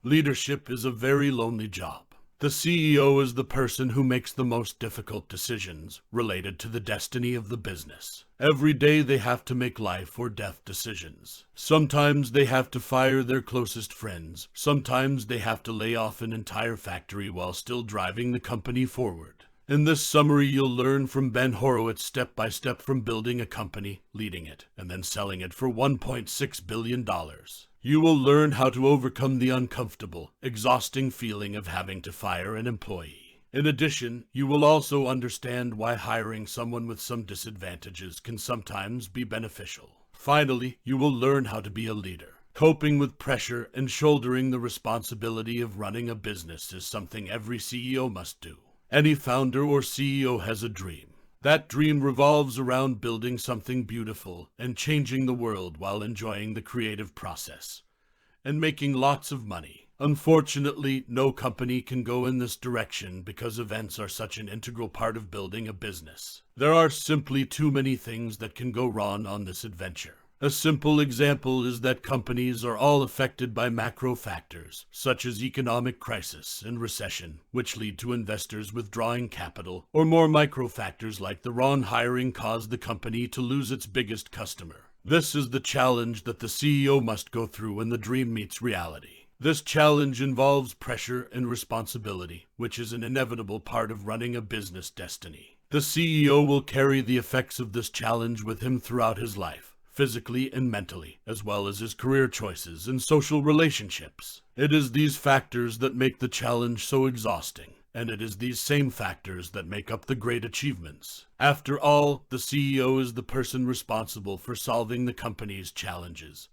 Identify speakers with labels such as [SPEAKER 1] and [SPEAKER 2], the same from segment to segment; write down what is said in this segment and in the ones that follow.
[SPEAKER 1] Leadership is a very lonely job. The CEO is the person who makes the most difficult decisions related to the destiny of the business. Every day they have to make life or death decisions. Sometimes they have to fire their closest friends. Sometimes they have to lay off an entire factory while still driving the company forward. In this summary, you'll learn from Ben Horowitz step by step from building a company, leading it, and then selling it for $1.6 billion. You will learn how to overcome the uncomfortable, exhausting feeling of having to fire an employee. In addition, you will also understand why hiring someone with some disadvantages can sometimes be beneficial. Finally, you will learn how to be a leader. Coping with pressure and shouldering the responsibility of running a business is something every CEO must do. Any founder or CEO has a dream. That dream revolves around building something beautiful and changing the world while enjoying the creative process and making lots of money. Unfortunately, no company can go in this direction because events are such an integral part of building a business. There are simply too many things that can go wrong on this adventure. A simple example is that companies are all affected by macro factors, such as economic crisis and recession, which lead to investors withdrawing capital, or more micro factors like the wrong hiring cause the company to lose its biggest customer. This is the challenge that the CEO must go through when the dream meets reality. This challenge involves pressure and responsibility, which is an inevitable part of running a business destiny. The CEO will carry the effects of this challenge with him throughout his life, physically and mentally, as well as his career choices and social relationships. It is these factors that make the challenge so exhausting, and it is these same factors that make up the great achievements. After all, the CEO is the person responsible for solving the company's challenges,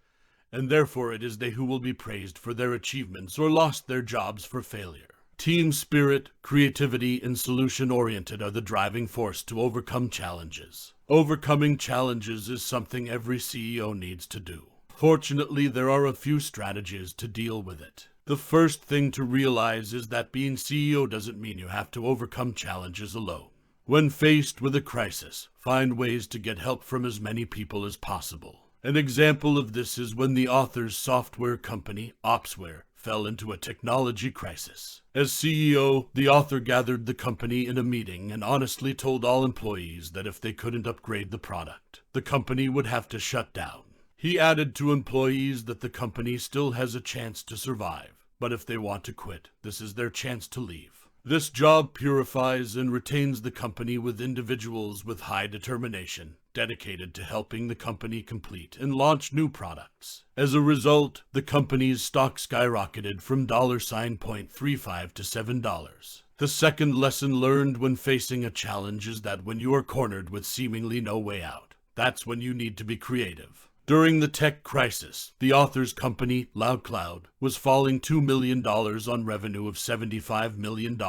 [SPEAKER 1] and therefore it is they who will be praised for their achievements or lost their jobs for failure. Team spirit, creativity, and solution-oriented are the driving force to overcome challenges. Overcoming challenges is something every CEO needs to do. Fortunately, there are a few strategies to deal with it. The first thing to realize is that being CEO doesn't mean you have to overcome challenges alone. When faced with a crisis, find ways to get help from as many people as possible. An example of this is when the author's software company, Opsware, fell into a technology crisis. As CEO, the author gathered the company in a meeting and honestly told all employees that if they couldn't upgrade the product, the company would have to shut down. He added to employees that the company still has a chance to survive, but if they want to quit, this is their chance to leave. This job purifies and retains the company with individuals with high determination, dedicated to helping the company complete and launch new products. As a result, the company's stock skyrocketed from $0.35 to $7. The second lesson learned when facing a challenge is that when you are cornered with seemingly no way out, that's when you need to be creative. During the tech crisis, the author's company, LoudCloud, was falling $2 million on revenue of $75 million,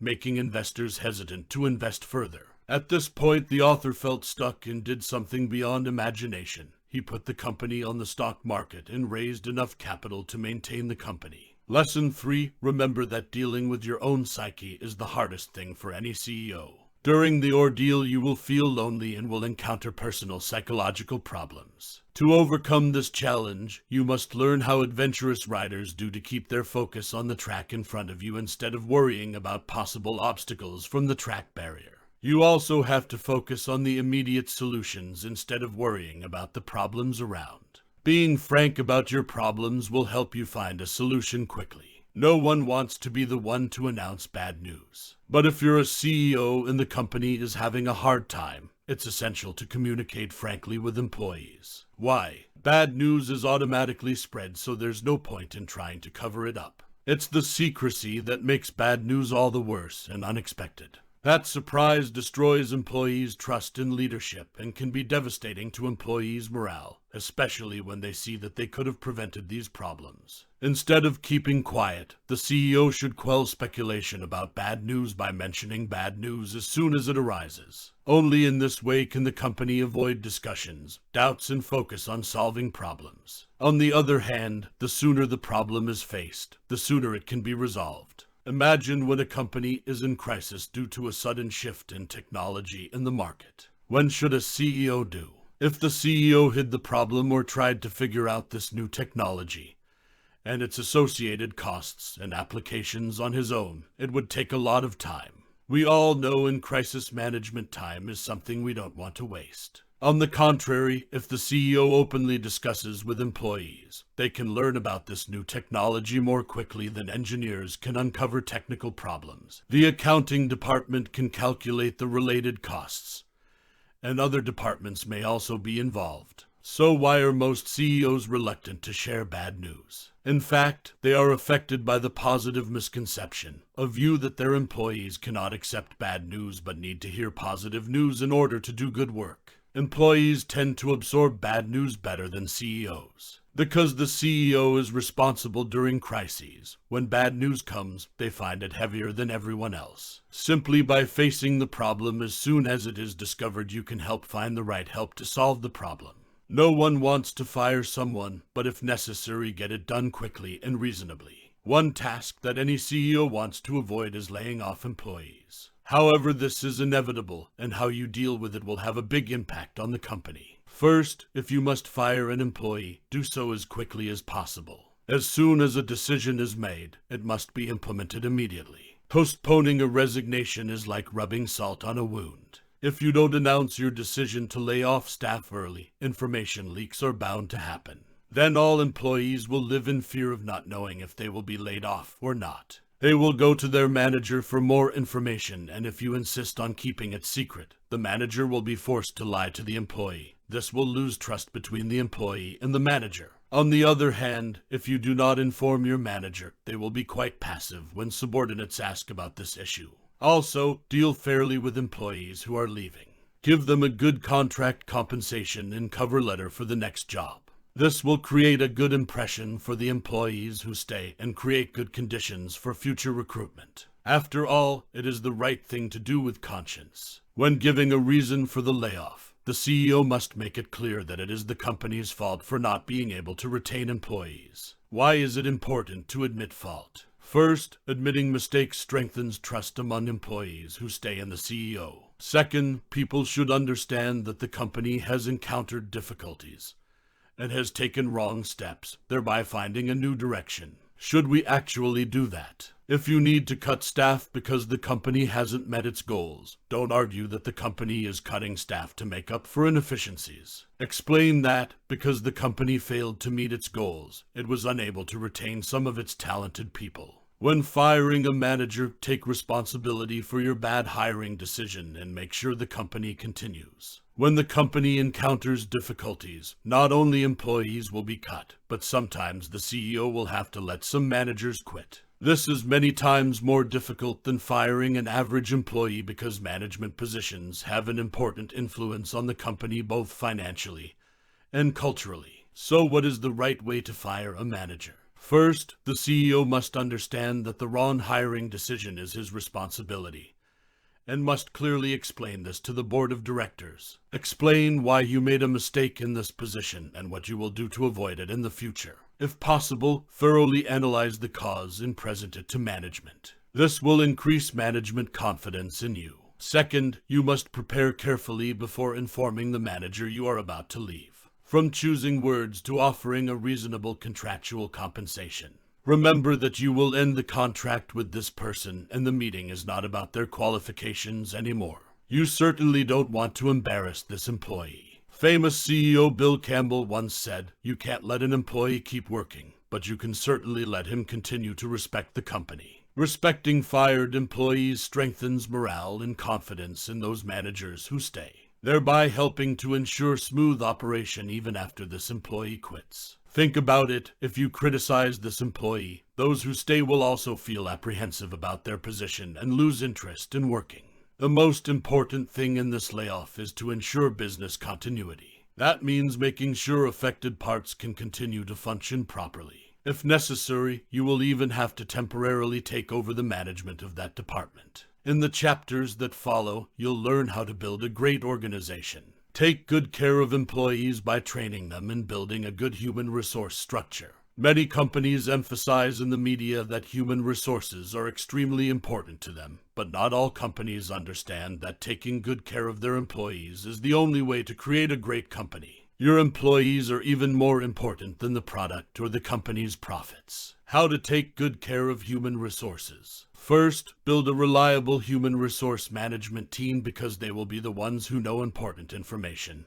[SPEAKER 1] making investors hesitant to invest further. At this point, the author felt stuck and did something beyond imagination. He put the company on the stock market and raised enough capital to maintain the company. Lesson 3, remember that dealing with your own psyche is the hardest thing for any CEO. During the ordeal, you will feel lonely and will encounter personal psychological problems. To overcome this challenge, you must learn how adventurous riders do to keep their focus on the track in front of you instead of worrying about possible obstacles from the track barrier. You also have to focus on the immediate solutions instead of worrying about the problems around. Being frank about your problems will help you find a solution quickly. No one wants to be the one to announce bad news. But if you're a CEO and the company is having a hard time, it's essential to communicate frankly with employees. Why? Bad news is automatically spread, so there's no point in trying to cover it up. It's the secrecy that makes bad news all the worse and unexpected. That surprise destroys employees' trust in leadership and can be devastating to employees' morale, especially when they see that they could have prevented these problems. Instead of keeping quiet, the CEO should quell speculation about bad news by mentioning bad news as soon as it arises. Only in this way can the company avoid discussions, doubts, and focus on solving problems. On the other hand, the sooner the problem is faced, the sooner it can be resolved. Imagine when a company is in crisis due to a sudden shift in technology in the market. When should a CEO do? If the CEO hid the problem or tried to figure out this new technology, and its associated costs and applications on his own. It would take a lot of time. We all know in crisis management time is something we don't want to waste. On the contrary, if the CEO openly discusses with employees, they can learn about this new technology more quickly than engineers can uncover technical problems. The accounting department can calculate the related costs, and other departments may also be involved. So why are most CEOs reluctant to share bad news? In fact, they are affected by the positive misconception, a view that their employees cannot accept bad news but need to hear positive news in order to do good work. Employees tend to absorb bad news better than CEOs. Because the CEO is responsible during crises, when bad news comes, they find it heavier than everyone else. Simply by facing the problem as soon as it is discovered, you can help find the right help to solve the problem. No one wants to fire someone, but if necessary, get it done quickly and reasonably. One task that any CEO wants to avoid is laying off employees. However, this is inevitable, and how you deal with it will have a big impact on the company. First, if you must fire an employee, do so as quickly as possible. As soon as a decision is made, it must be implemented immediately. Postponing a resignation is like rubbing salt on a wound. If you don't announce your decision to lay off staff early, information leaks are bound to happen. Then all employees will live in fear of not knowing if they will be laid off or not. They will go to their manager for more information, and if you insist on keeping it secret, the manager will be forced to lie to the employee. This will lose trust between the employee and the manager. On the other hand, if you do not inform your manager, they will be quite passive when subordinates ask about this issue. Also, deal fairly with employees who are leaving. Give them a good contract compensation and cover letter for the next job. This will create a good impression for the employees who stay and create good conditions for future recruitment. After all, it is the right thing to do with conscience. When giving a reason for the layoff, the CEO must make it clear that it is the company's fault for not being able to retain employees. Why is it important to admit fault? First, admitting mistakes strengthens trust among employees who stay in the CEO. Second, people should understand that the company has encountered difficulties and has taken wrong steps, thereby finding a new direction. Should we actually do that? If you need to cut staff because the company hasn't met its goals, don't argue that the company is cutting staff to make up for inefficiencies. Explain that, because the company failed to meet its goals, it was unable to retain some of its talented people. When firing a manager, take responsibility for your bad hiring decision and make sure the company continues. When the company encounters difficulties, not only employees will be cut, but sometimes the CEO will have to let some managers quit. This is many times more difficult than firing an average employee because management positions have an important influence on the company both financially and culturally. So what is the right way to fire a manager? First, the CEO must understand that the wrong hiring decision is his responsibility, and must clearly explain this to the board of directors. Explain why you made a mistake in this position and what you will do to avoid it in the future. If possible, thoroughly analyze the cause and present it to management. This will increase management confidence in you. Second, you must prepare carefully before informing the manager you are about to leave. From choosing words to offering a reasonable contractual compensation. Remember that you will end the contract with this person, and the meeting is not about their qualifications anymore. You certainly don't want to embarrass this employee. Famous CEO Bill Campbell once said, "You can't let an employee keep working, but you can certainly let him continue to respect the company." Respecting fired employees strengthens morale and confidence in those managers who stay, thereby helping to ensure smooth operation even after this employee quits. Think about it, if you criticize this employee, those who stay will also feel apprehensive about their position and lose interest in working. The most important thing in this layoff is to ensure business continuity. That means making sure affected parts can continue to function properly. If necessary, you will even have to temporarily take over the management of that department. In the chapters that follow, you'll learn how to build a great organization. Take good care of employees by training them and building a good human resource structure. Many companies emphasize in the media that human resources are extremely important to them, but not all companies understand that taking good care of their employees is the only way to create a great company. Your employees are even more important than the product or the company's profits. How to take good care of human resources. First, build a reliable human resource management team because they will be the ones who know important information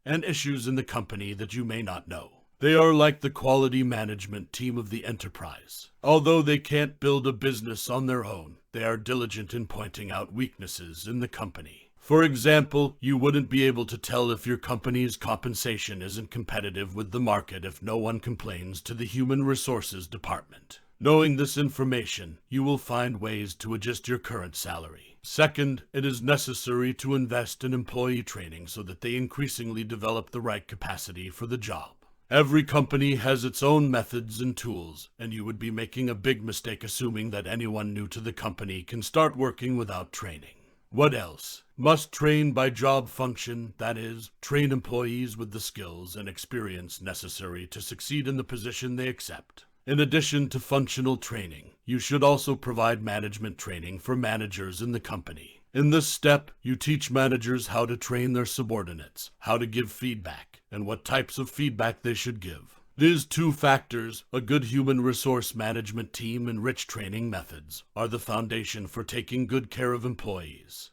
[SPEAKER 1] and issues in the company that you may not know. They are like the quality management team of the enterprise. Although they can't build a business on their own, they are diligent in pointing out weaknesses in the company. For example, you wouldn't be able to tell if your company's compensation isn't competitive with the market if no one complains to the human resources department. Knowing this information, you will find ways to adjust your current salary. Second, it is necessary to invest in employee training so that they increasingly develop the right capacity for the job. Every company has its own methods and tools, and you would be making a big mistake assuming that anyone new to the company can start working without training. What else? Must train by job function, that is, train employees with the skills and experience necessary to succeed in the position they accept. In addition to functional training, you should also provide management training for managers in the company. In this step, you teach managers how to train their subordinates, how to give feedback, and what types of feedback they should give. These two factors, a good human resource management team and rich training methods, are the foundation for taking good care of employees.